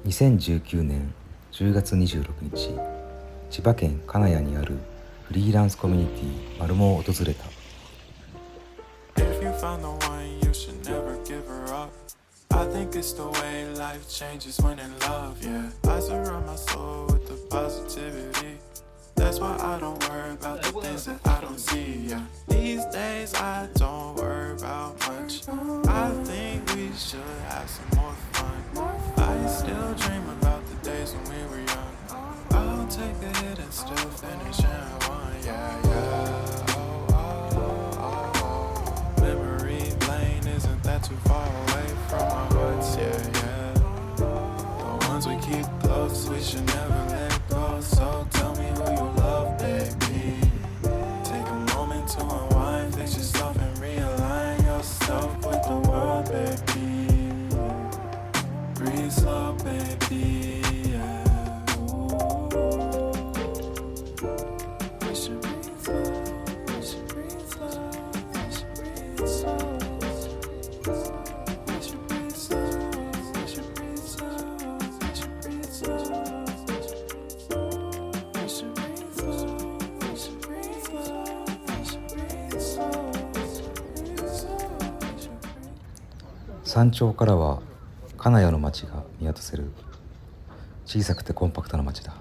2019年10月26日、千葉県金谷にあるフリーランスコミュニティマルモを訪れた。I think it's the way life changes when in love, yeah. I surround my soul with the positivity. That's why I don't worry about the things that I don't see, yeah. These days I don't worry about much. I think we should have some more fun. I still dream about the days when we were young. I'll take a hit and still finish in one, yeah, yeah. Memory lane isn't that too far away from our hearts, yeah, yeah. The ones we keep close, we should never let go. So tell me who you love, baby. Take a moment to unwind, fix yourself and realign yourself with the world, baby. Breathe slow, baby, yeah. Ooh. We should breathe slow, we should breathe slow, we should breathe slow.山頂からは金谷の町が見渡せる小さくてコンパクトな町だ。